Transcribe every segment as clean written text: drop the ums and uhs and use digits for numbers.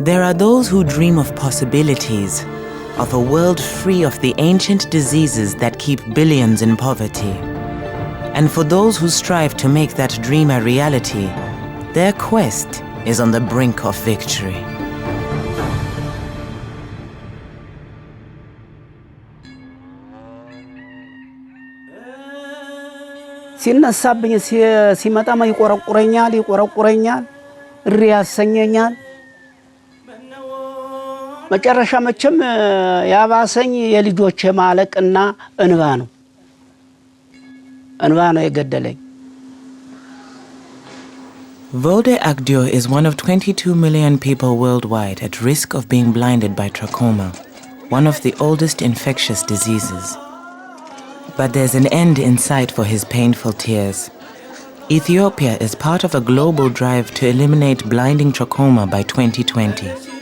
There are those who dream of possibilities, of a world free of the ancient diseases that keep billions in poverty. And for those who strive to make that dream a reality, their quest is on the brink of victory. ሲነሳብኝ ሲመጣማ ይቆረቁረኛል ሪያሰኘኛል መጨረሻ መቼም ያባሰኝ የልጆቼ ማለቅና እንባ ነው የገደለኝ Volde Agdio is one of 22 million people worldwide at risk of being blinded by trachoma, one of the oldest infectious diseases. But there's an end in sight for his painful tears. Ethiopia is part of a global drive to eliminate blinding trachoma by 2020.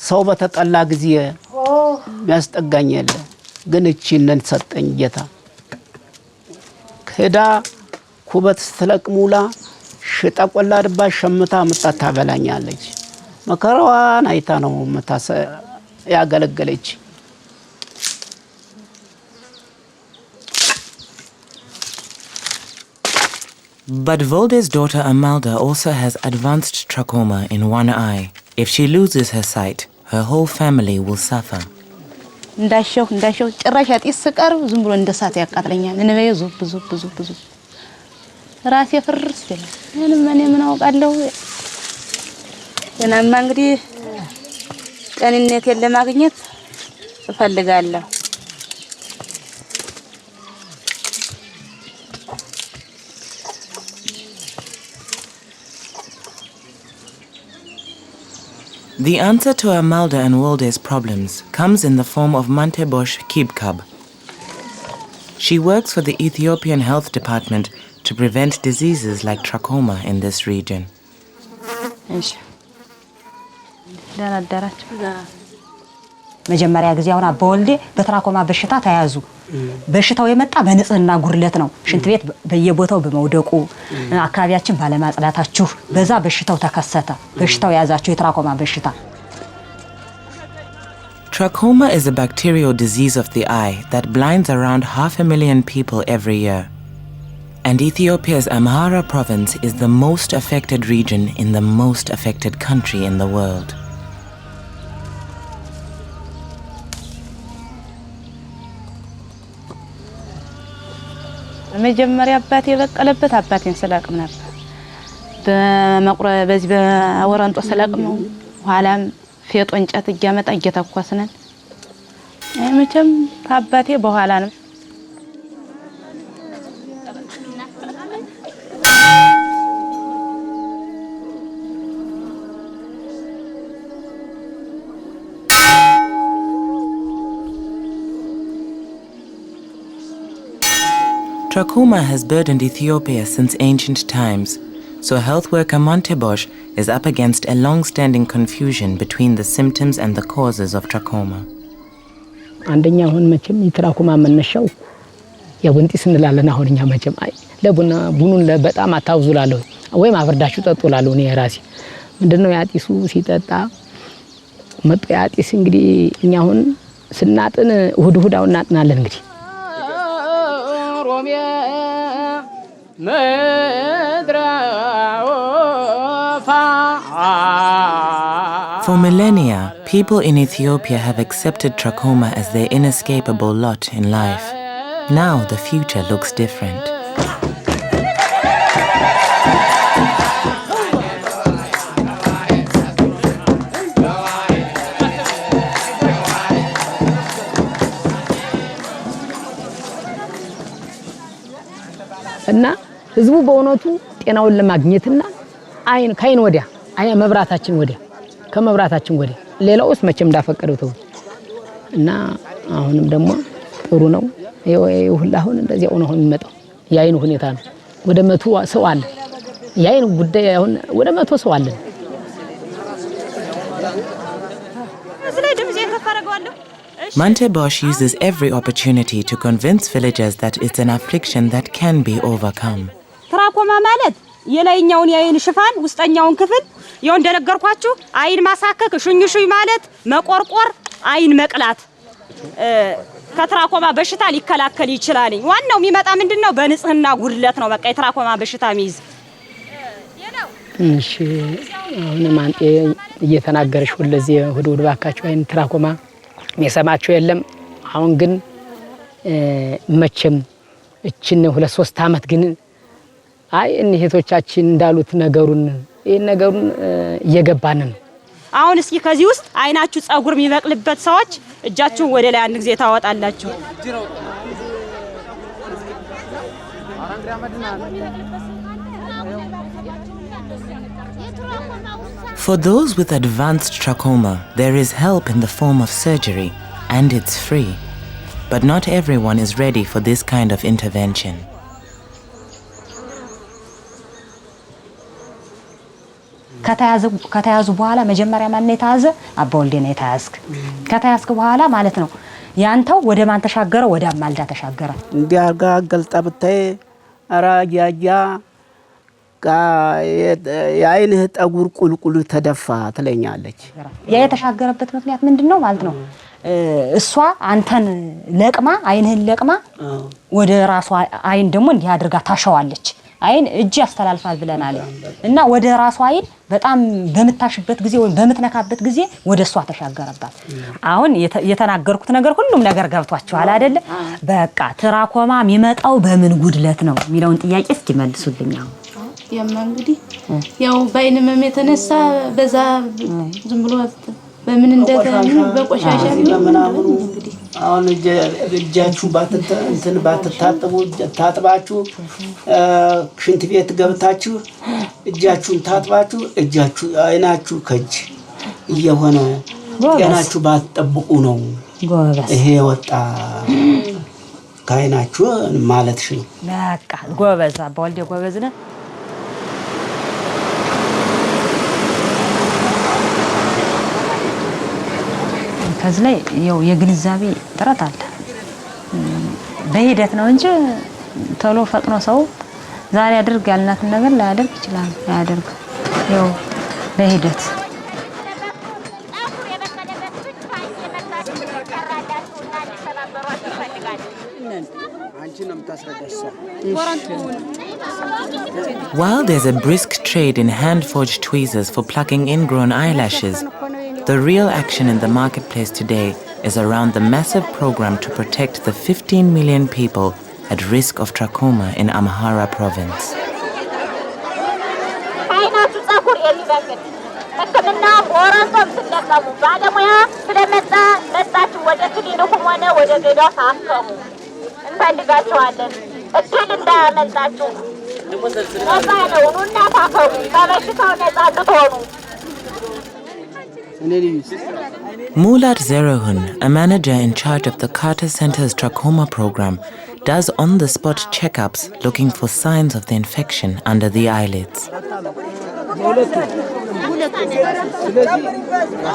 ሰው በተጠላ ጊዜ ያስጠጋኝ የለ ግን እቺንን ሰጠኝ ጌታ ከዳ ኩበት ስትለቅሙላ ሽጣቆላድባ ሸምታ መጣታ በላኛለች መከራዋን አይታ ነው መታሰ ያገለገለች But Volde's daughter Amalda also has advanced trachoma in one eye. If she loses her sight, her whole family will suffer. እንዳሸው ጭራሽ አጥይስ ስቀር ዝም ብሎ እንደሳት ያቃጥለኛል እነበየ ብዙ ራሴ ፍርስ ይላል ምን አውቃለሁ እናማ እንግዲህ ጤንነቴን ለማግኘት እፈልጋለሁ The answer to Amalda and Volde's problems comes in the form of Mantebosh Kibkab. She works for the Ethiopian Health Department to prevent diseases like trachoma in this region. መጀመሪያ ጊዜ አሁን በወልዴ በትራኮማ በሽታ ተያዙ በሽታው የመጣ በንጽህና ጉርለት ነው ሽንት ቤት በየቦታው በመውደቁ አካባቢያችን ባለማጽዳታችሁ በዛ በሽታው ተከሰተ በሽታው ያዛቸው የትራኮማ በሽታ Trachoma is a bacterial disease of the eye that blinds around 500,000 people every year. And Ethiopia's Amhara province is the most affected region in the most affected country in the world. መጀመሪያ አባቴ በቀለበት አባቴን ሰላቅም ነበር በመቁረ በዚህ በወራንጦ ሰላቅም ኋላም ፌጦ እንጨት እያመጣ እየተኳስነን መቼም አባቴ በኋላ ነው Trachoma has burdened Ethiopia since ancient times, so health worker Mantebosh is up against a long-standing confusion between the symptoms and the causes of trachoma. አንደኛ አሁን መቼም የትራኮማ መነሻው ያወንጢስ እንላለን አሁንኛ መቼም አይ ለቡና ቡኑን ለበጣም አታውዙላለሁ ወይ ማፍርዳችሁ ጠጡላለሁ እኔ ራሴ ምንድነው ያጢሱ ሲጠጣ መጡ ያጢስ እንግዲህ እኛ አሁን ስናጥን እሁድ እናጥናለን እንግዲህ For millennia, people in Ethiopia have accepted trachoma as their inescapable lot in life. Now the future looks different. እና ህዝቡ በእውነቱ ጤናውን ለማግኘትና አይን ካይን ወዲያ አይ መብራታችን ወዲያ ከመብራታችን ወዲያ ሌላውስ መቼም እንዳፈቀደው ተው እና አሁንም ደግሞ ጥሩ ነው ይሁን አሁን እንደዚህ ነው የሚመጣው ያይኑ ሁኔታ ነው ወደ 100 ሰው አለ የአይን ጉዳይ አሁን ወደ 100 ሰው አለን። Mante Bosch uses every opportunity to convince villagers that it's an affliction that can be overcome. ትራኮማ ማለት የላይኛውን የአይን ሽፋን ውስጠኛውን ክፍል ያው እንደነገርኳችሁ አይን ማሳከክ ሹኝሹኝ ማለት መቆርቆር አይን መቅላት ከትራኮማ በሽታ ሊከላከል ይችላል። ዋናው የሚመጣ ምንድነው በንጽህና ጉድለት ነው። በቃ የትራኮማ በሽታ የሚይዝ እሺ አሁን ማንጤ እየተናገረሽ ሁለዚህ ሁድ ባካችሁ አይን ትራኮማ የሰማችሁ የለም። አሁን ግን መቼም እቺን 2-3 አመት ግን አይ እህቶቻችን እንዳሉት ነገሩን እየገባን ነው። አሁን እስኪ ከዚህ ውስጥ አይናችሁ ጸጉር የሚበቅልበት ሰዎች እጃችሁን ወደ ላይ አንድ ጊዜ ታወጣላችሁ። For those with advanced trachoma, there is help in the form of surgery, and it's free. But not everyone is ready for this kind of intervention. ከተያዙ በኋላ መጀመሪያ ማን የተያዘ አባወልዴ ነው የተያዝክ። ከተያዝክ በኋላ ማለት ነው ያንተው ወደ ማን ተሻገረ? ወደ አማልዳ ተሻገረ። እንዲያርጋ ገልጣ ብታይ አራያያ የአይንህ ጠጉር ቁልቁል ተደፋ ትለኛለች። ያ የተሻገረበት ምክንያት ምንድነው ማለት ነው? እሷ አንተን ለቅማ አይንህን ለቅማ ወደ ራሷ አይን ደግሞ እንዲያድርጋ ታሸዋለች። አይን እጅ ያስተላልፋል ብለናል እና ወደ ራሷ አይን በጣም በመታሽበት ጊዜ ወይ በመትነካበት ጊዜ ወደ እሷ ተሻገረባት። አሁን የተናገርኩት ነገር ሁሉም ነገር ገብቷችኋል አይደለ? በቃ ትራኮማ የሚመጣው በምን ጉድለት ነው የሚለውን ጥያቄ እስኪ መልሱልኝ። ያማ እንግዲህ ያው በአይን ህመም የተነሳ በዛ ዝም ብሎ በምን እንደተኑ በቆሻሻ ምናምን እንግዲህ አሁን እጃችሁ ባትታጠቡ ታጥባችሁ ሽንት ቤት ገብታችሁ እጃችሁን ታጥባችሁ እጃችሁ አይናችሁ ከጅ እየሆነ ጤናችሁ ባትጠብቁ ነው ይሄ ወጣ ካይናችሁ ማለት ነው። በቃ ጎበዝ አባወልዴ ጎበዝ ነህ። ከዚህ ላይ ያው የግንዛቤ ጥረት አለ። በሂደት ነው እንጂ ቶሎ ፈጥኖ ሰው ዛሬ አድርግ ያልናትን ነገር ላያደርግ ይችላል። ያደርግ ያው በሂደት While there's a brisk trade in hand-forged tweezers for plucking ingrown eyelashes, the real action in the marketplace today is around the massive program to protect the 15 million people at risk of trachoma in Amhara province. Mulat Zerohun, a manager in charge of the Carter Center's trachoma program, does on-the-spot checkups looking for signs of the infection under the eyelids.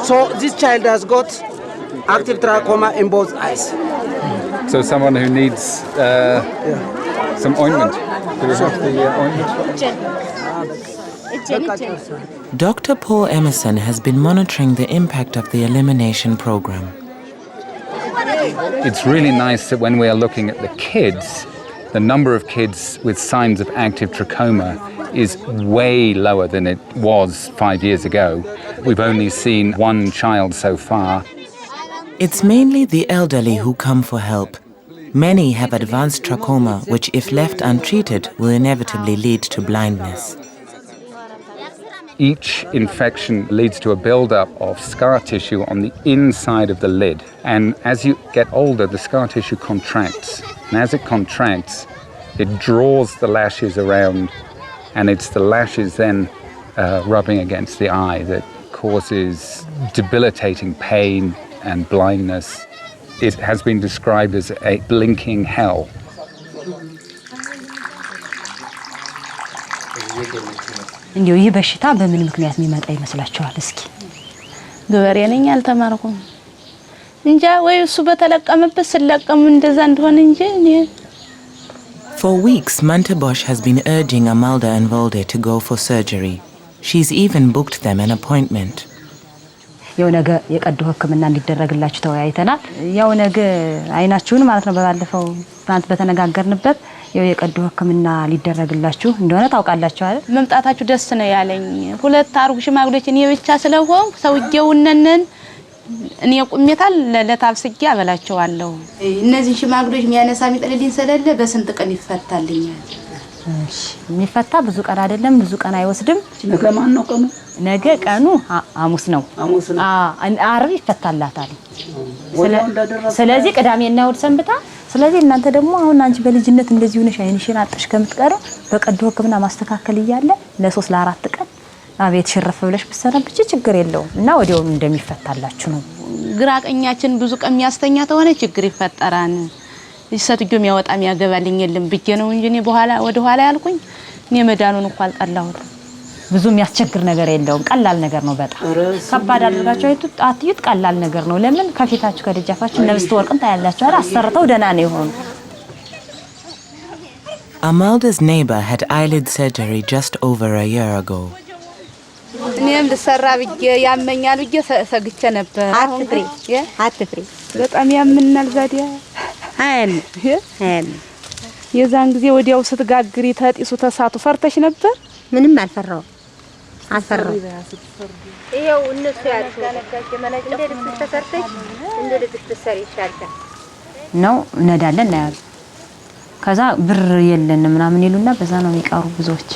So this child has got active trachoma in both eyes. So someone who needs some ointment. Do we have the ointment? Dr. Paul Emerson has been monitoring the impact of the elimination program. It's really nice that when we are looking at the kids, the number of kids with signs of active trachoma is way lower than it was 5 years ago. We've only seen one child so far. It's mainly the elderly who come for help. Many have advanced trachoma, which if left untreated will inevitably lead to blindness. Each infection leads to a build-up of scar tissue on the inside of the lid. And as you get older, the scar tissue contracts. And as it contracts, it draws the lashes around, and it's the lashes then rubbing against the eye that causes debilitating pain and blindness. It has been described as a blinking hell. እንዲው ይህ በሽታ በምን ምክንያት የሚመጣ ይመስላችኋል? እስኪ ገበሬ ነኝ አልተማርኩም እንጃ ወይ እሱ በተለቀመበት ስለቀሙ እንደዛ እንደሆነ እንጂ እኔ For weeks, Mantabosh has been urging Amalda and Volde to go for surgery. She's even booked them an appointment. ያው ነገ የቀዶ ህክምና እንዲደረግላችሁ ተወያይተናል። ያው ነገ አይናችሁን ማለት ነው በባለፈው ትናንት በተነጋገርንበት ያው የቀዶ ህክምና ሊደረግላችሁ እንደሆነ ታውቃላችሁ አይደል? መምጣታችሁ ደስ ነው ያለኝ። ሁለት አርጉ ሽማግሌዎች እኔ ብቻ ስለሆንኩ ሰውየውነን እኔ ቁሜታል ለታብስጊ አበላቸዋለሁ። እነዚህ ሽማግሌዎች የሚያነሳ የሚጥልልኝ ስለሌለ በስንት ቀን ይፈታልኛል? እሺ የሚፈታ ብዙ ቀን አይደለም፣ ብዙ ቀን አይወስድም። ነገ ማን ነው ቀኑ? ነገ ቀኑ ሐሙስ ነው። ዓርብ ይፈታላታል። ስለዚህ ቅዳሜና እሑድ ሰንብታ። ስለዚህ እናንተ ደግሞ አሁን አንቺ በልጅነት እንደዚህ ሆነሽ አይንሽን አጥሽ ከምትቀር በቀዶ ህክምና ማስተካከል ይያለ ለ3 ለ4 ቀን አቤት ሽርፍ ብለሽ ብትሰነብቺ ችግር የለውም እና ወዲያው እንደሚፈታላችሁ ነው። ግራቀኛችን ብዙ ቀን የሚያስተኛ ተሆነ ችግር ይፈጠራል። ይሰጥጆም ያወጣም ያገባልኝ የለም ብዬ ነው እንጂ እኔ ወደ ኋላ ያልኩኝ እኔ መዳኑን እንኳን አልጠላሁትም። ብዙ የሚያስቸግር ነገር የለውም። ቀላል ነገር ነው። በጣም ከባድ አድርጋችሁ አትዩት። ቀላል ነገር ነው። ለምን ከፊታችሁ ከደጃፋችሁ ነብስት ወርቅን ታያላችሁ አይደል? አሰርተው ደና ነው የሆኑ። Amalda's neighbor had eyelid surgery just over a year ago. እኔም ልሰራ ብዬ ያመኛል ብዬ ሰግቼ ነበር። አትፍሪ በጣም ያምናል ዛዲያ አይን የዛን ጊዜ ወዲያው ስትጋግሪ ተጢሱ ተሳቱ ፈርተሽ ነበር? ምንም አልፈራው ይሄው እነሱ ያልኩ እንደ ልብስ ተሰርተሽ እንደ ልብስ ተሰሪ ይሻልታል ነው ነዳለን ነው ያሉ። ከዛ ብር የለን ምናምን ይሉና በዛ ነው የሚቀሩ ብዙዎች።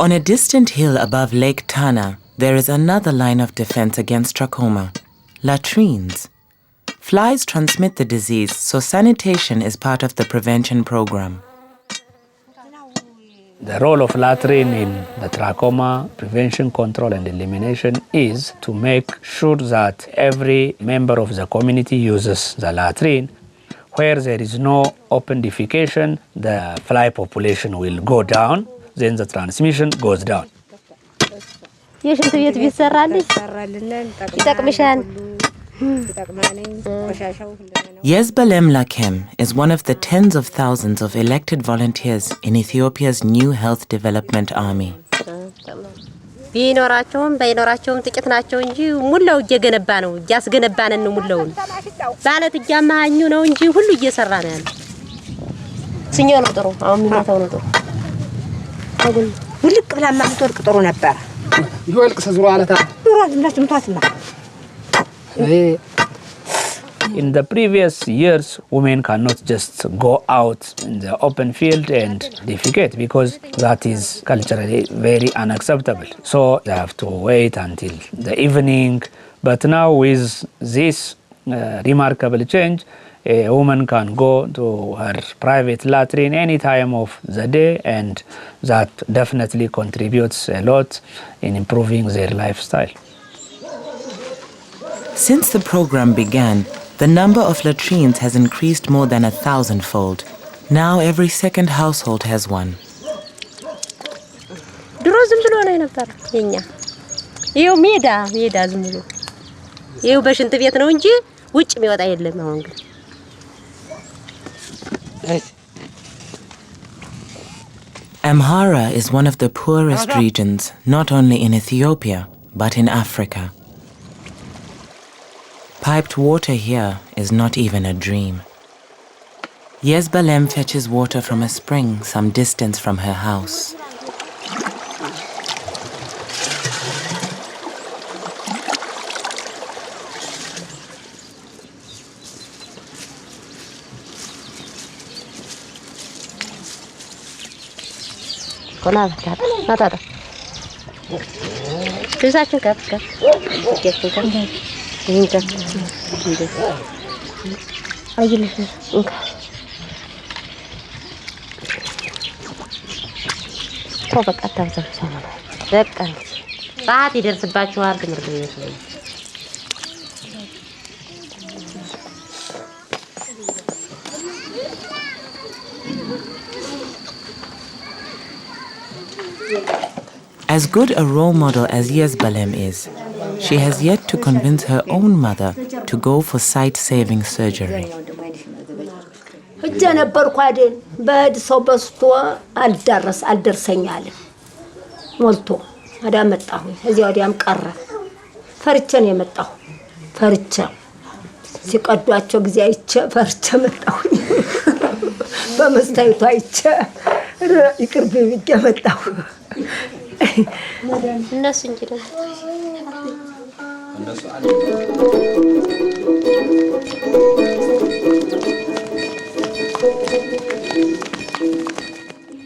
On a distant hill above Lake Tana, there is another line of defense against trachoma: latrines. Flies transmit the disease, so sanitation is part of the prevention program. The role of latrine in the trachoma prevention, control and elimination is to make sure that every member of the community uses the latrine. Where there is no open defecation, the fly population will go down, then the transmission goes down. የሽንት ቤት ቢሰራልሽ ይጠቅምሻል። Yezbalem Lakem is one of the tens of thousands of elected volunteers in Ethiopia's new health development army. ቢኖራቸውም ባይኖራቸውም ጥቂት ናቸው እንጂ ሙላው እየገነባ ነው ያስገነባን ነው ሙላው ባለት እያማኙ ነው እንጂ ሁሉ እየሰራ ነው ያለው። ስኞ ነው ጥሩ አሁን የሚመታው ነው ጥሩ አሁን ውልቅ ብላማ ምትወርቅ ጥሩ ነበር። ይወልቅ ሰዝሩ አለታ ጥሩ ዝምታችሁ ምታትና In the previous years, women cannot just go out in the open field and defecate because that is culturally very unacceptable. So they have to wait until the evening. But now with this remarkable change, a woman can go to her private latrine any time of the day, and that definitely contributes a lot in improving their lifestyle. Since the program began, the number of latrines has increased more than 1,000-fold. Now every second household has one. ድሮ ዝም ብሎ ነው ነበር የኛ ይሄው ሜዳ ዝም ብሎ ይሄው በሽንት ቤት ነው እንጂ ውጭ የሚወጣ የለም። አሁን ግን Amhara is one of the poorest regions, not only in Ethiopia, but in Africa. Piped water here is not even a dream. Yezbalem fetches water from a spring some distance from her house. ሰዓት ይደርስባችኋል ትምህርት ቤት ነው። As good a role model as Yezbalem is, she has yet to convince her own mother to go for sight-saving surgery.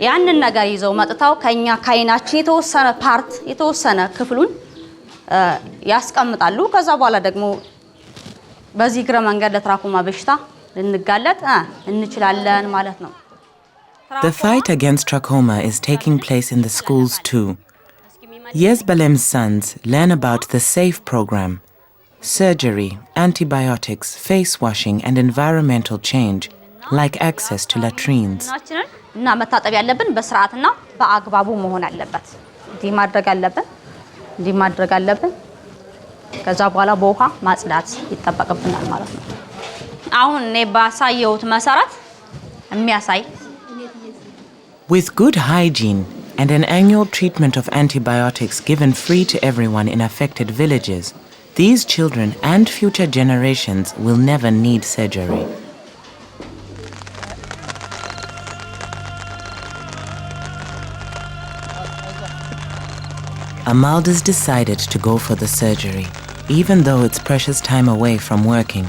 ያንን ነገር ይዘው መጥተው ከኛ ካይናችን የተወሰነ ፓርት የተወሰነ ክፍሉን ያስቀምጣሉ ከዛ በኋላ ደግሞ በዚህ ግረ መንገድ ለትራኮማ በሽታ ልንጋለጥ እንችላለን ማለት ነው The fight against trachoma is taking place in the schools too. Yezbalem's sons learn about the SAFE program, surgery, antibiotics, face washing and environmental change, like access to latrines. እና መታጠብ ያለብን በስርዓትና በአግባቡ መሆን አለበት እንዲ ማድረግ አለብን ከዛ በኋላ በውሃ ማጽዳት ይተበቀብናል ማለት ነው አሁን ባሳየውት መሰረት የሚያሳይ With good hygiene and an annual treatment of antibiotics given free to everyone in affected villages, these children and future generations will never need surgery. Amalda's decided to go for the surgery, even though it's precious time away from working.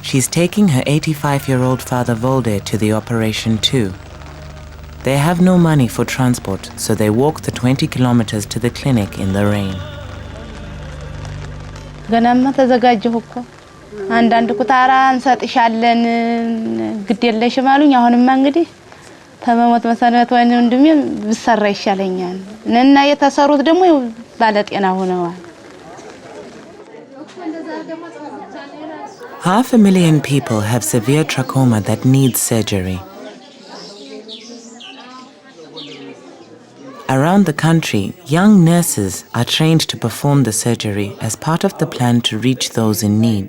She's taking her 85-year-old father Volde to the operation too. They have no money for transport, so they walk the 20 kilometers to the clinic in the rain. ገናማ ተዘጋጀሁ እኮ አንዳንድ ኩታራ እንሰጥሻለን ግዴለሽም አሉኝ አሁንማ እንግዲህ ተመሞት መሰረት ወይንም እንደም ብሰራ ይሻለኛል እና የተሰሩት ደግሞ ባለጤና ሆነዋል 500,000 people have severe trachoma that need surgery. Around the country, young nurses are trained to perform the surgery as part of the plan to reach those in need.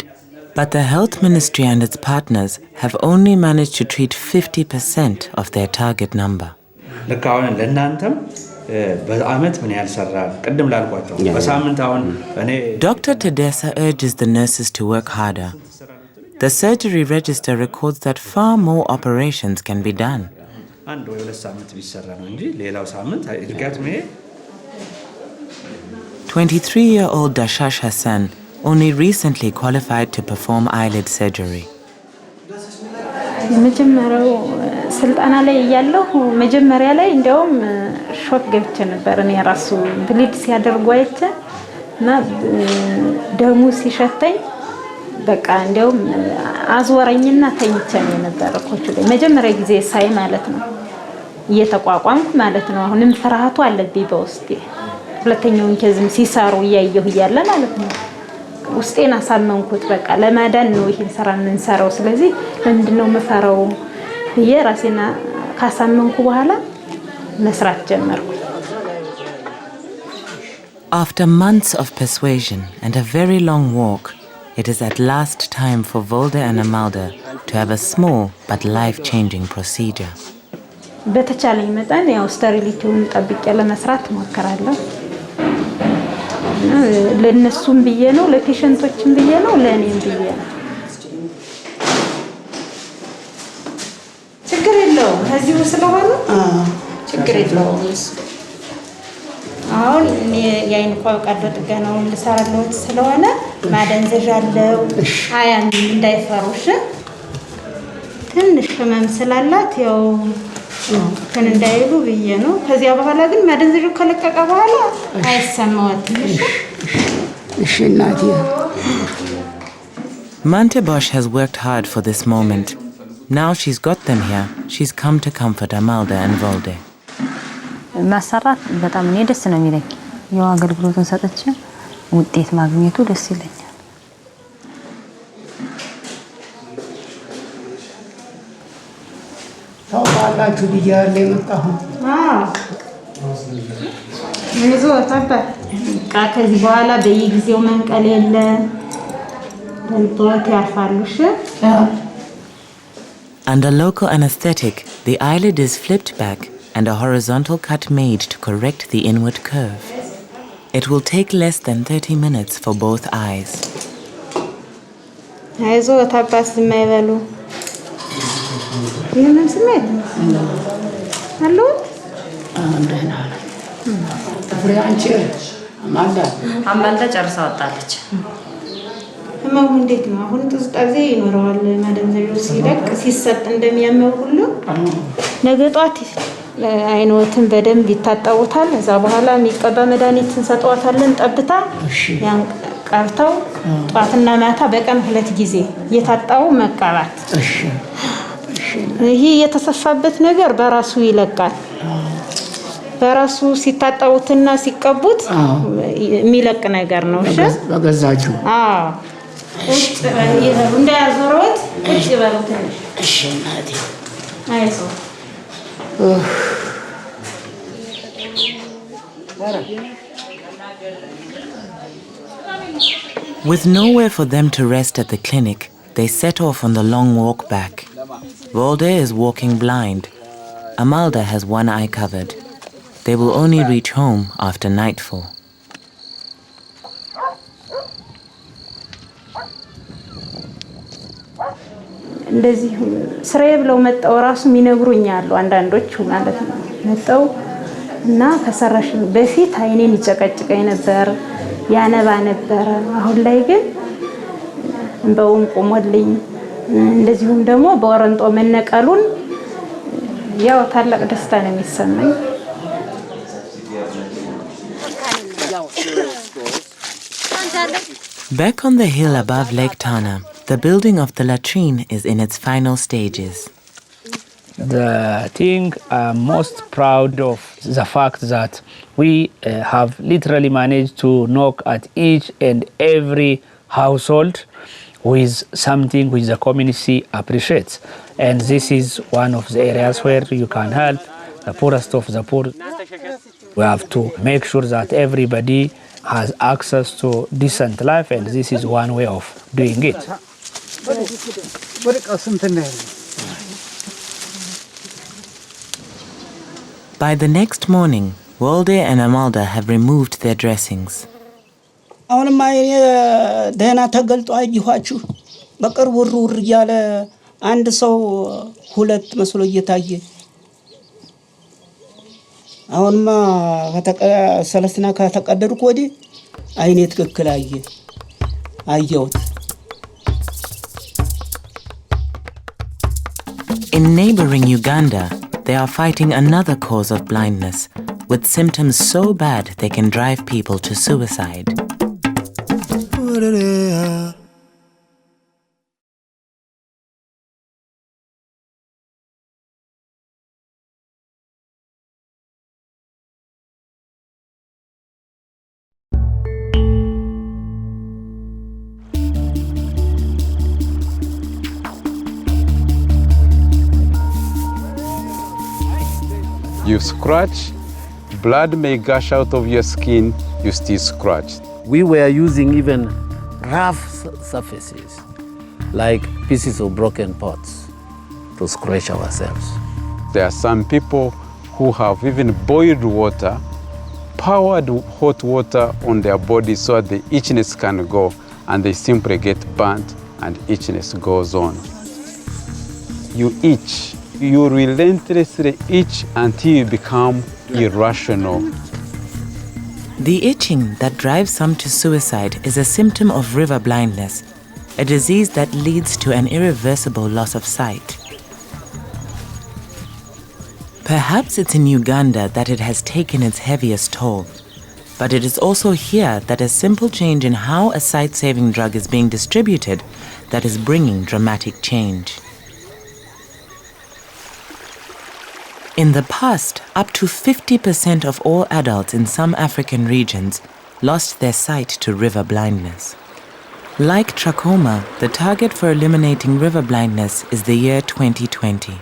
But the health ministry and its partners have only managed to treat 50% of their target number. Dr. Tedesa urges the nurses to work harder. The surgery register records that far more operations can be done. 23-year-old Dashash Hassan only recently qualified to perform eyelid surgery. መጀመሪያው ስልጣና ላይ ያለው መጀመሪያ ላይ እንደውም ሾክ ገብቼ ነበር እኔ ራሱ ብሊድ ሲያደርጉ አይቼ እና ደሙ ሲሸተኝ በቃ እንደውም አዝወረኝና ተኝቼ ነበር ኮቹ ላይ መጀመሪያ ጊዜ ሳይ ማለት ነው እየተቋቋምኩ ማለት ነው አሁንም ፍርሃቱ አለብኝ በውስጤ ሁለተኛውን ኬዝም ሲሳሩ ያየሁ ይያለ ማለት ነው ውስጤን አሳመንኩት በቃ ለማዳን ነው ይሄን ስራ እንሰራው ስለዚህ ለምንድነው መፈራው የራሴና ካሳመንኩ በኋላ መስራት ጀመርኩ After months of persuasion and a very long walk, it is at last time for Volde and Amalda to have a small but life-changing procedure. በተቻለኝ መጠን ያው ስቴሪሊቲውን ጠብቄ ለመስራት ሞከራለሁ ለነሱም ብዬ ነው ለፔሸንቶችም ብዬ ነው ለኔም ብዬ ነው ችግር የለውም እዚሁ ስለሆነ ችግር የለውም አሁን እኔ ያይን ቆቀዶ ጥገናው ልሰራለው ስለሆነ ማደንዘዣለው አያን እንዳይፈሩሽ ትንሽ ህመም ስላላት ያው ከን እንዳይሉ ብዬ ነው ከዚያ በኋላ ግን ማደንዘዡ ከለቀቀ በኋላ አይሰማውትም እሺ እናቴ Mante Bosch has worked hard for this moment. Now she's got them here, she's come to comfort Amalda and Volde. ማሰራት በጣም እኔ ደስ ነው የሚለኝ ያው አገልግሎቱን ሰጥቼ ውጤት ማግኘቱ ደስ ይለኛል ታውቃላችሁ ዲያር ላይ መጣሁ Under local anesthetic, the eyelid is flipped back and a horizontal cut made to correct the inward curve. It will take less than 30 minutes for both eyes. ህመሙ እንዴት ነው? አሁን ጥዝጣዜ ይኖረዋል። ማደንዘዣው ሲለቅ ሲሰጥ እንደሚያመው ሁሉ ነገ ጧት አይኖትን በደንብ ይታጠቡታል። እዛ በኋላ የሚቀባ መድኃኒት እንሰጠዋታለን ጠብታ ያን ቀብተው ጧትና ማታ በቀን 2 ጊዜ እየታጠቡ መቀባት። ይሄ የተሰፋበት ነገር በራሱ ይለቃል። በራሱ ሲታጠቡትና ሲቀቡት የሚለቅ ነገር ነው። እሺ በገዛጁ እንዳያዞሩት እሺ በሉት። እሺ እናቴ አይዞ With nowhere for them to rest at the clinic, they set off on the long walk back. Volde is walking blind. Amalda has one eye covered. They will only reach home after nightfall. እንደዚህ ስራዬ ብለው መጣው ራሱ የሚነግሩኝ አሉ አንዳንዶች ማለት ነው። መጣው እና ከሰራሽ በፊት አይኔን ይጨቀጭቀኝ ነበር፣ ያነባ ነበር። አሁን ላይ ግን እንባውን ቆሞልኝ እንደዚሁም ደግሞ በወረንጦ መነቀሉን ያው ታላቅ ደስታ ነው የሚሰማኝ። Back on the hill above Lake Tana, the building of the latrine is in its final stages. The thing I'm most proud of is the fact that we have literally managed to knock at each and every household with something which the community appreciates. And this is one of the areas where you can help the poorest of the poor. We have to make sure that everybody has access to decent life, and this is one way of doing it. By the next morning, Wolde and Amalda have removed their dressings. አሁንማ ደህና ተገልጦ አይኋችሁ በቅርቡ ውር እያለ አንድ ሰው ሁለት መስሎ እየታየ አሁንማ ሰለስትና ከተቀደድኩ ወዲህ አይኔ ትክክል አየሁት። In neighboring Uganda, they are fighting another cause of blindness, with symptoms so bad they can drive people to suicide. You scratch, blood may gush out of your skin, you still scratch. We were using even rough surfaces, like pieces of broken pots, to scratch ourselves. There are some people who have even boiled water, poured hot water on their body so that the itchiness can go, and they simply get burnt and itchiness goes on. You itch. You relentlessly itch until you become irrational. The itching that drives some to suicide is a symptom of river blindness, a disease that leads to an irreversible loss of sight. Perhaps it's in Uganda that it has taken its heaviest toll, but it is also here that a simple change in how a sight-saving drug is being distributed that is bringing dramatic change. In the past, up to 50% of all adults in some African regions lost their sight to river blindness. Like trachoma, the target for eliminating river blindness is the year 2020.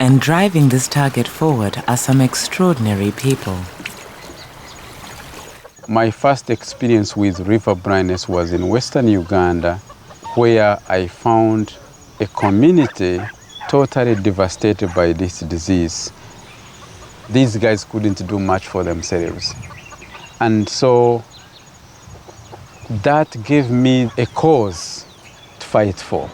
And driving this target forward are some extraordinary people. My first experience with river blindness was in Western Uganda, where I found a community totally devastated by this disease. These guys couldn't do much for themselves. And so that gave me a cause to fight for.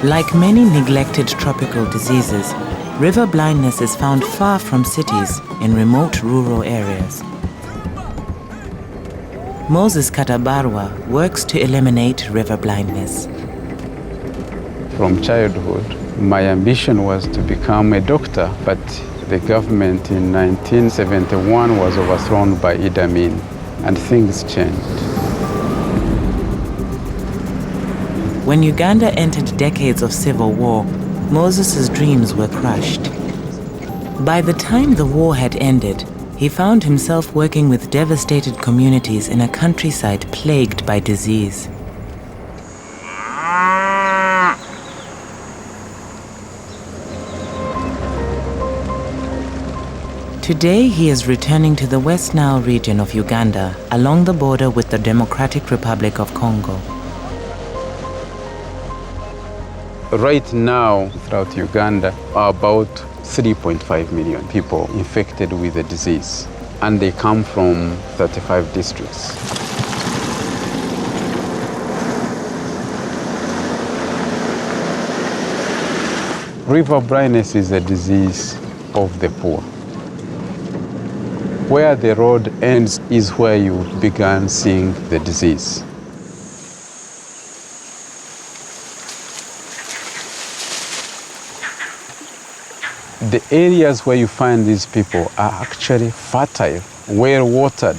Like many neglected tropical diseases, river blindness is found far from cities in remote rural areas. Moses Katabarwa works to eliminate river blindness. From childhood, my ambition was to become a doctor, but the government in 1971 was overthrown by Idi Amin, and things changed. When Uganda entered decades of civil war, Moses' dreams were crushed. By the time the war had ended, he found himself working with devastated communities in a countryside plagued by disease. Today, he is returning to the West Nile region of Uganda, along the border with the Democratic Republic of Congo. Right now, throughout Uganda, are about 3.5 million people infected with the disease, and they come from 35 districts. River blindness is a disease of the poor. Where the road ends is where you began seeing the disease. The areas where you find these people are actually fertile, well-watered.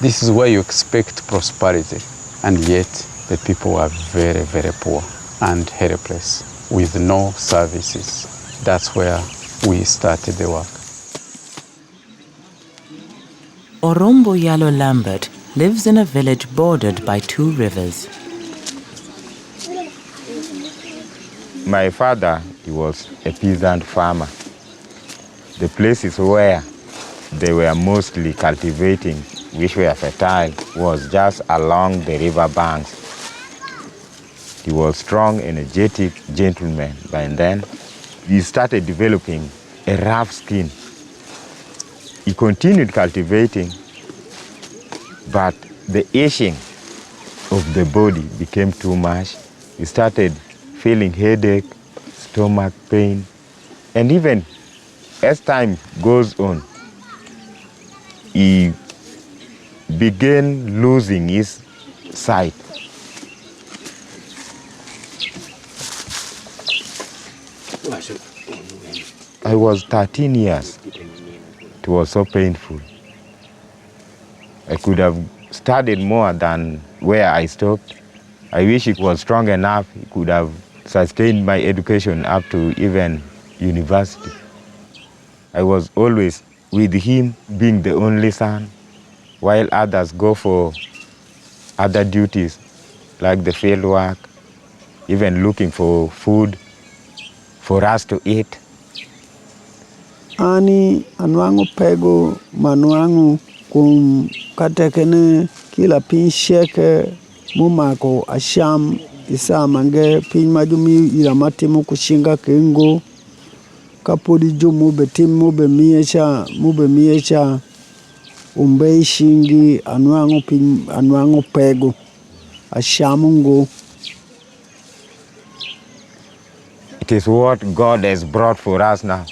This is where you expect prosperity. And yet, the people are very, very poor and helpless with no services. That's where we started the work. Orombo Yalo Lambert lives in a village bordered by two rivers. My father, he was a peasant farmer. The places where they were mostly cultivating, which were fertile, was just along the river banks. He was strong, energetic gentleman. By then, he started developing a rough skin. He continued cultivating, but the itching of the body became too much. He started feeling headache, stomach pain, and even as time goes on, he began losing his sight. I was 13 years. It was so painful. I could have studied more than where I stopped. I wish it was strong enough. It could have sustained my education up to even university. I was always with him, being the only son, while others go for other duties, like the field work, even looking for food for us to eat. Ani anwangu pego manuangu kum katekene kila pinsheke mumako asham isa mange pin majumi ila matimu kushinga kengo kapodi jo mube tim mube miecha umbe shingi anwangu pego ashamungo. It is what God has brought for us now.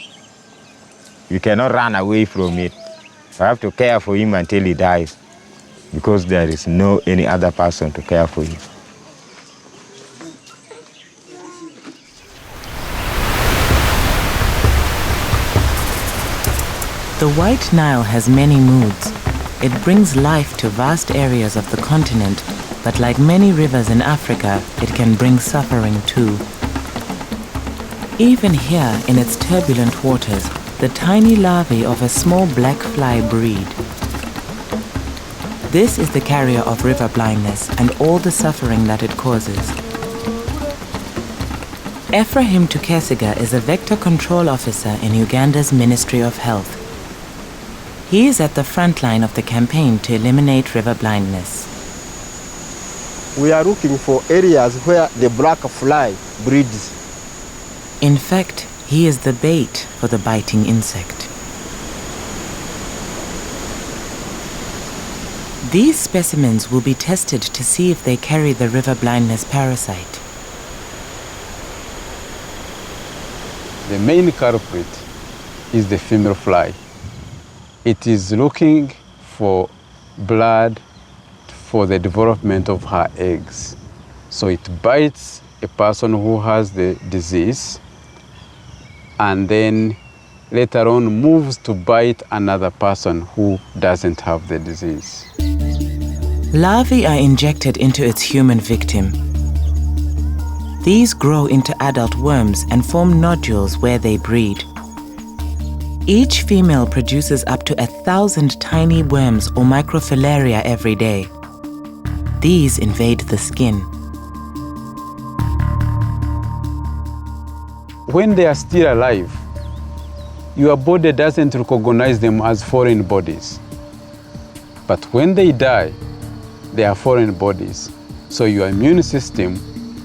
You cannot run away from it. You have to care for him until he dies, because there is no any other person to care for him. The White Nile has many moods. It brings life to vast areas of the continent, but like many rivers in Africa, it can bring suffering too. Even here, in its turbulent waters, the tiny larvae of a small black fly breed. This is the carrier of river blindness and all the suffering that it causes. Ephraim Tukesiga is a vector control officer in Uganda's Ministry of Health. He is at the front line of the campaign to eliminate river blindness. We are looking for areas where the black fly breeds. In fact, he is the bait for the biting insect. These specimens will be tested to see if they carry the river blindness parasite. The main culprit is the female fly. It is looking for blood for the development of her eggs. So it bites a person who has the disease and then later on moves to bite another person who doesn't have the disease. Larvae are injected into its human victim. These grow into adult worms and form nodules where they breed. Each female produces up to 1,000 tiny worms or microfilaria every day. These invade the skin. When they are still alive, your body doesn't recognize them as foreign bodies. But when they die, they are foreign bodies. So your immune system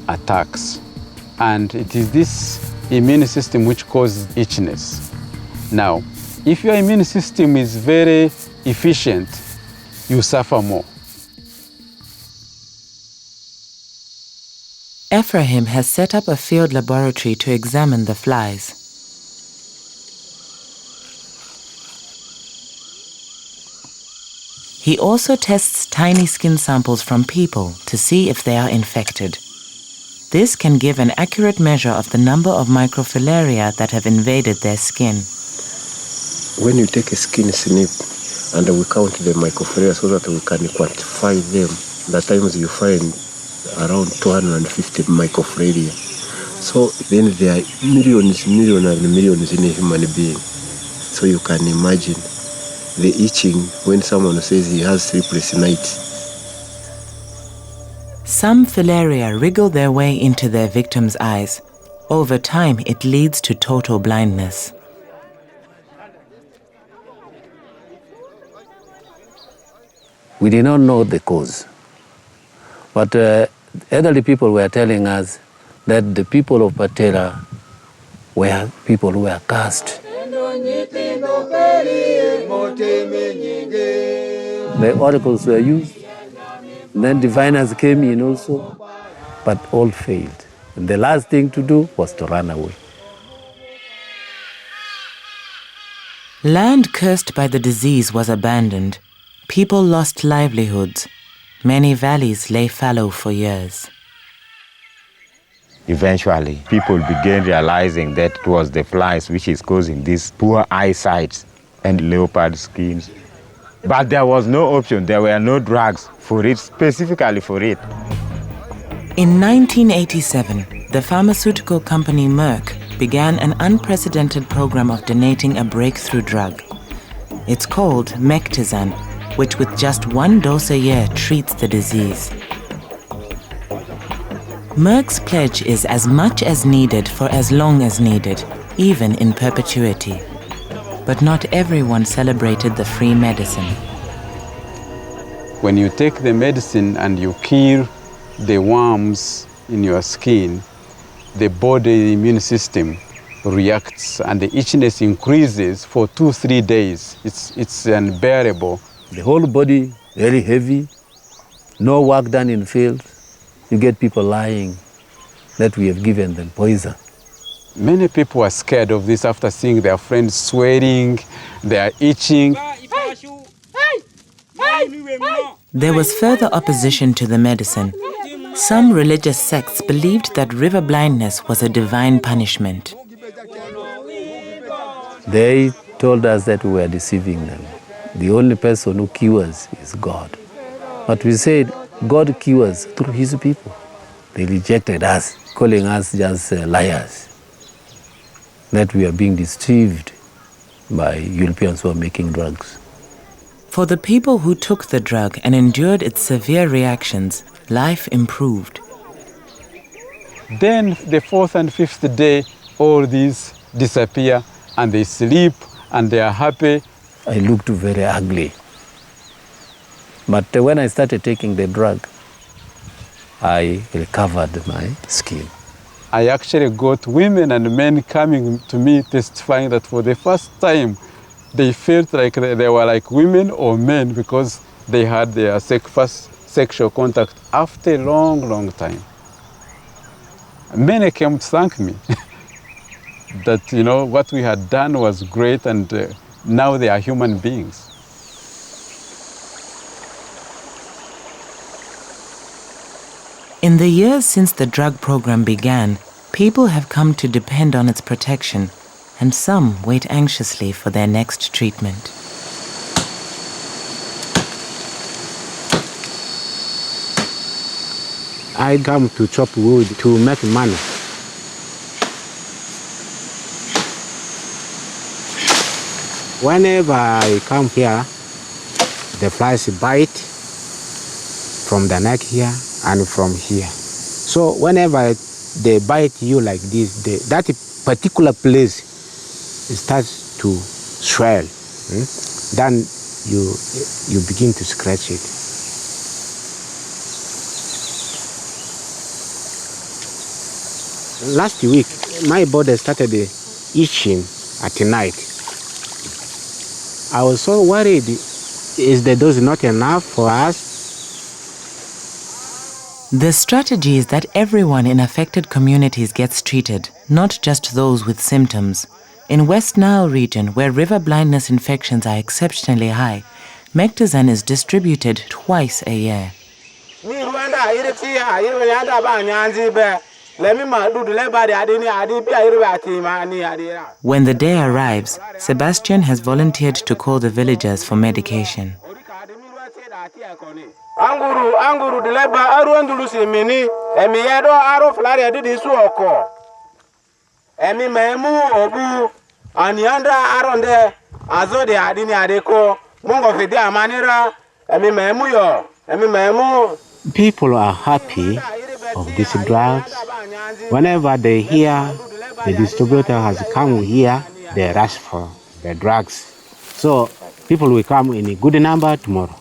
attacks. And it is this immune system which causes itchiness. Now, if your immune system is very efficient, you suffer more. Ephraim has set up a field laboratory to examine the flies. He also tests tiny skin samples from people to see if they are infected. This can give an accurate measure of the number of microfilaria that have invaded their skin. When you take a skin snip and we count the microfilaria so that we can quantify them, the times you find around 250 microfilaria. So then there are millions and millions in a human being. So you can imagine the itching when someone says he has sleepless nights. Some filaria wriggle their way into their victim's eyes. Over time, it leads to total blindness. We did not know the cause. But elderly people were telling us that the people of Patera were people who were cursed. The oracles were used, then diviners came in also, but all failed. And the last thing to do was to run away. Land cursed by the disease was abandoned. People lost livelihoods. Many valleys lay fallow for years. Eventually, people began realizing that it was the flies which is causing these poor eyesight and leopard skins. But there was no option. There were no drugs for it, specifically for it. In 1987, the pharmaceutical company Merck began an unprecedented program of donating a breakthrough drug. It's called Mectizan, which with just 1 dose a year treats the disease. Merck's pledge is as much as needed for as long as needed, even in perpetuity. But not everyone celebrated the free medicine. When you take the medicine and you kill the worms in your skin, the body immune system reacts and the itchiness increases for 2-3 days. It's unbearable. The whole body very heavy, no work done in field. You get people lying that we have given them poison. Many people are scared of this after seeing their friends sweating, they are itching. There was further opposition to the medicine. Some religious sects believed that river blindness was a divine punishment. They told us that we were deceiving them. The only person who cures is God. But we said God cures through his people. They rejected us, calling us just liars. that we are being deceived by Europeans who are making drugs. For the people who took the drug and endured its severe reactions, life improved. Then the fourth and fifth day, all these disappear and they sleep and they are happy. I looked very ugly. But when I started taking the drug, I recovered my skin. I actually got women and men coming to me testifying that for the first time they felt like they were like women or men because they had their first sexual contact after a long, long time. Many came to thank me that, what we had done was great and now they are human beings. In the years since the drug program began, people have come to depend on its protection, and some wait anxiously for their next treatment. I come to chop wood to make money. Whenever I come here, the flies bite from the neck here and from here. So whenever they bite you like this, that particular place starts to swell. Then you begin to scratch it. Last week, my body started itching at night. I was so worried, is the dose not enough for us? The strategy is that everyone in affected communities gets treated, not just those with symptoms. In West Nile region, where river blindness infections are exceptionally high, Mectizan is distributed twice a year. When the day arrives, Sebastian has volunteered to call the villagers for medication. Anguru dileba aruandulusi mini emiyedo aro flaria didi suoko emi memu obu anianda aronde azode adini adeko mungo fidi amanira emi memu yo emi memu. People are happy of these drugs. Whenever they hear the distributor has come here, they rush for the drugs. So people will come in a good number tomorrow.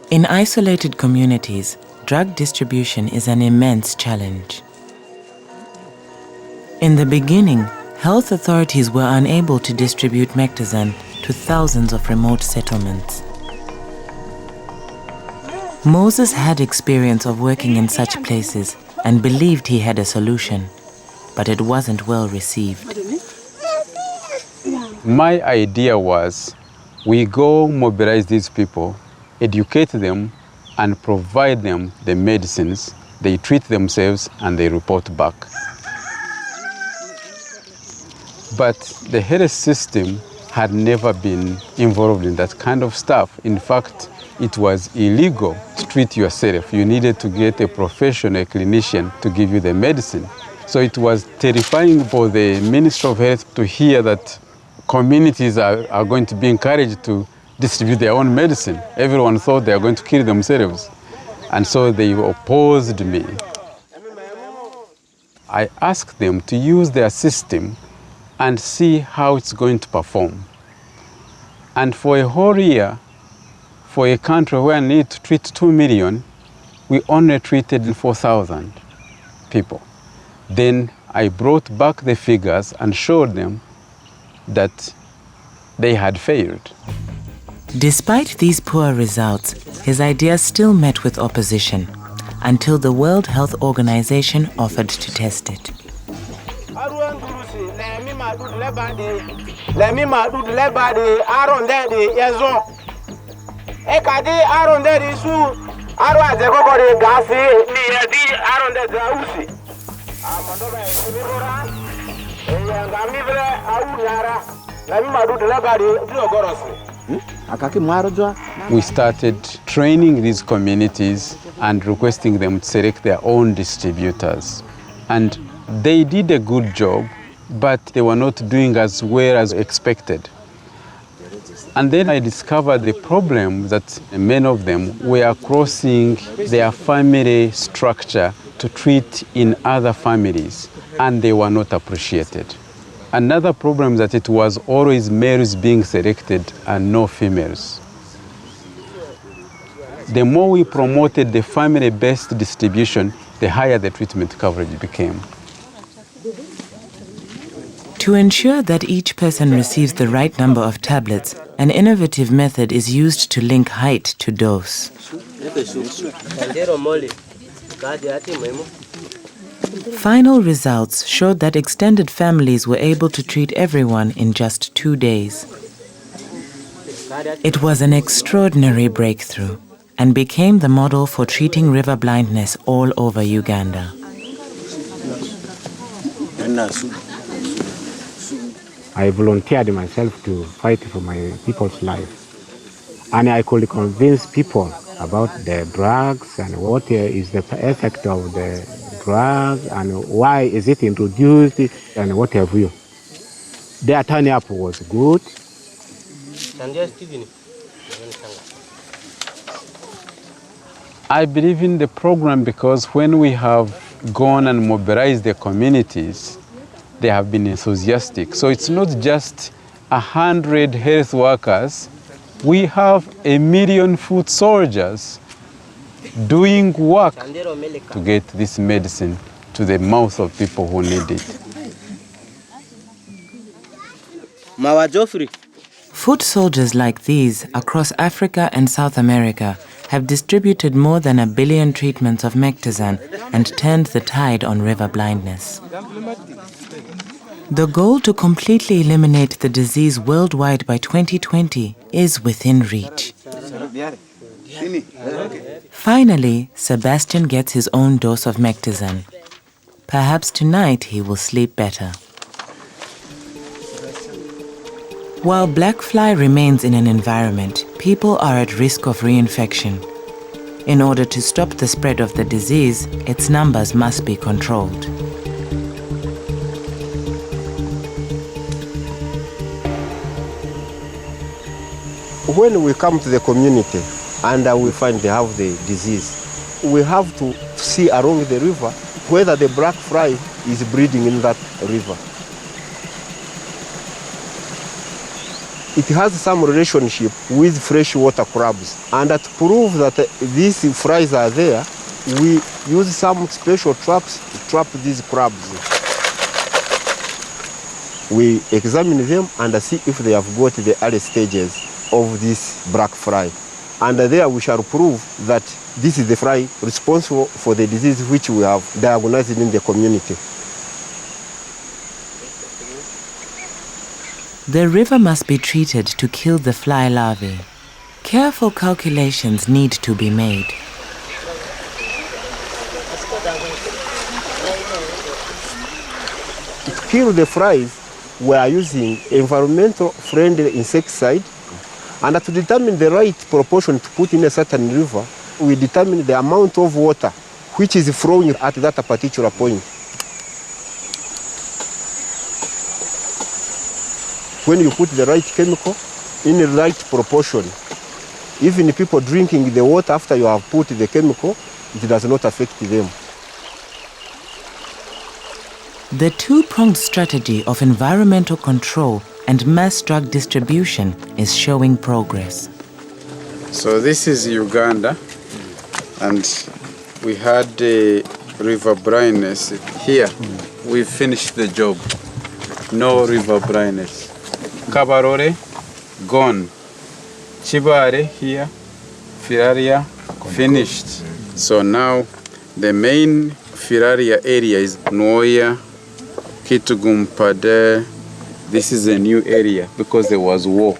In isolated communities, drug distribution is an immense challenge. In the beginning, health authorities were unable to distribute Mectizan to thousands of remote settlements. Moses had experience of working in such places and believed he had a solution, but it wasn't well received. My idea was, we go mobilize these people, educate them, and provide them the medicines. They treat themselves and they report back. But the health system had never been involved in that kind of stuff. In fact, it was illegal to treat yourself. You needed to get a professional, a clinician, to give you the medicine. So it was terrifying for the Ministry of Health to hear that communities are going to be encouraged to distribute their own medicine. Everyone thought they are going to kill themselves. And so they opposed me. I asked them to use their system and see how it's going to perform. And for a whole year, for a country where I need to treat 2 million, we only treated 4,000 people. Then I brought back the figures and showed them that they had failed. Despite these poor results, his idea still met with opposition until the World Health Organization offered to test it. We started training these communities and requesting them to select their own distributors. And They did a good job, but they were not doing as well as expected. And then I discovered the problem that many of them were crossing their family structure to treat in other families, and they were not appreciated. Another problem that it was always males being selected and no females. The more we promoted the family-based distribution, the higher the treatment coverage became. To ensure that each person receives the right number of tablets, an innovative method is used to link height to dose. Final results showed that extended families were able to treat everyone in just 2 days. It was an extraordinary breakthrough and became the model for treating river blindness all over Uganda. I volunteered myself to fight for my people's life. And I could convince people about the drugs and what is the effect of the drug and why is it introduced and what have you. Their turn up was good. I believe in the program because when we have gone and mobilized the communities, they have been enthusiastic. So it's not just 100 health workers. We have 1 million foot soldiers doing work to get this medicine to the mouth of people who need it. Foot soldiers like these across Africa and South America have distributed more than 1 billion treatments of Mectizan and turned the tide on river blindness. The goal to completely eliminate the disease worldwide by 2020 is within reach. Finally, Sebastian gets his own dose of Mectizan. Perhaps tonight he will sleep better. While black fly remains in an environment, people are at risk of reinfection. In order to stop the spread of the disease, its numbers must be controlled. When we come to the community and we find they have the disease, we have to see along the river whether the black fly is breeding in that river. It has some relationship with freshwater crabs. And to prove that these flies are there, we use some special traps to trap these crabs. We examine them and see if they have got the early stages of this black fly. And there we shall prove that this is the fly responsible for the disease which we have diagnosed in the community. The river must be treated to kill the fly larvae. Careful calculations need to be made. To kill the flies, we are using environmental friendly insecticide. And to determine the right proportion to put in a certain river, we determine the amount of water which is flowing at that particular point. When you put the right chemical in the right proportion, even people drinking the water after you have put the chemical, it does not affect them. The two-pronged strategy of environmental control and mass drug distribution is showing progress. So this is Uganda, and we had river blindness here. We finished the job. No river blindness. Kabarore, gone. Chibare here, Filaria, finished. So now the main Filaria area is Noya, Kitugum, This is a new area because there was war,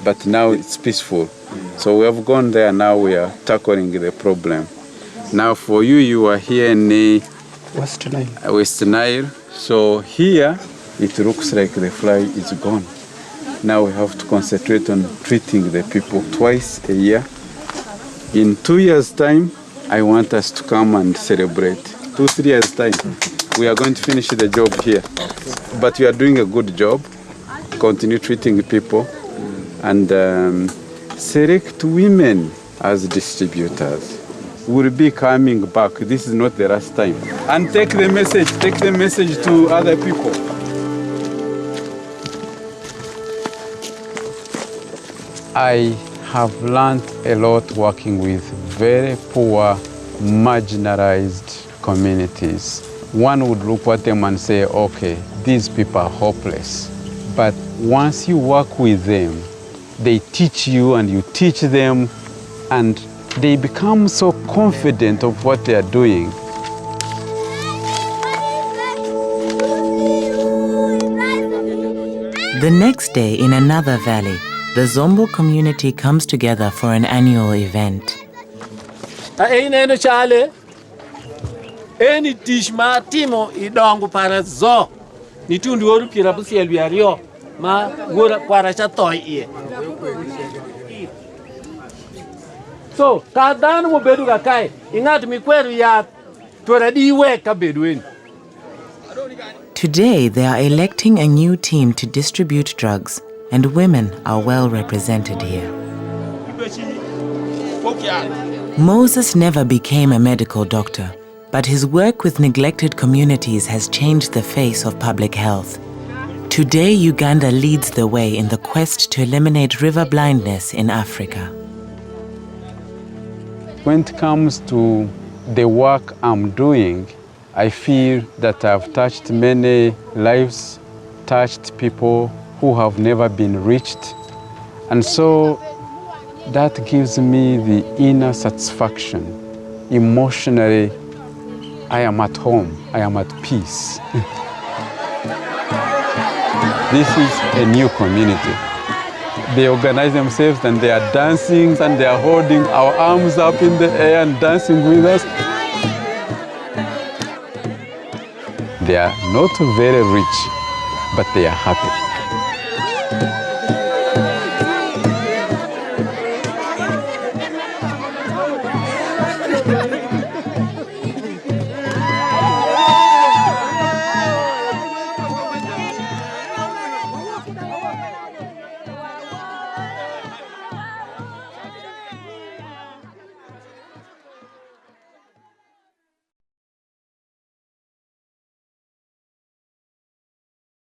but now it's peaceful. So we have gone there, now we are tackling the problem. Now for you, you are here in the West Nile. So here, it looks like the fly is gone. Now we have to concentrate on treating the people twice a year. In 2 years' time, I want us to come and celebrate. 2-3 years' time. we are going to finish the job here. But you are doing a good job. Continue treating people and select women as distributors. We'll be coming back. This is not the last time. And take the message to other people. I have learned a lot working with very poor, marginalized communities. One would look at them and say, okay, these people are hopeless. But once you work with them, they teach you and you teach them, and they become so confident of what they are doing. The next day, in another valley, the Zombo community comes together for an annual event. Any dish ma timo idongo para zo ni tundu oru pira busiel biario ma gora kwara cha toy ie. So ka dano mo bedu ga kai ingat mi kweru ya tora di we ka bedwen. Today, they are electing a new team to distribute drugs, and women are well represented here. Moses never became a medical doctor, but his work with neglected communities has changed the face of public health. Today, Uganda leads the way in the quest to eliminate river blindness in Africa. When it comes to the work I'm doing, I feel that I've touched many lives, touched people who have never been reached. And so that gives me the inner satisfaction. Emotionally, I am at home, I am at peace. This is a new community. They organize themselves and they are dancing and they are holding our arms up in the air and dancing with us. They are not very rich, but they are happy.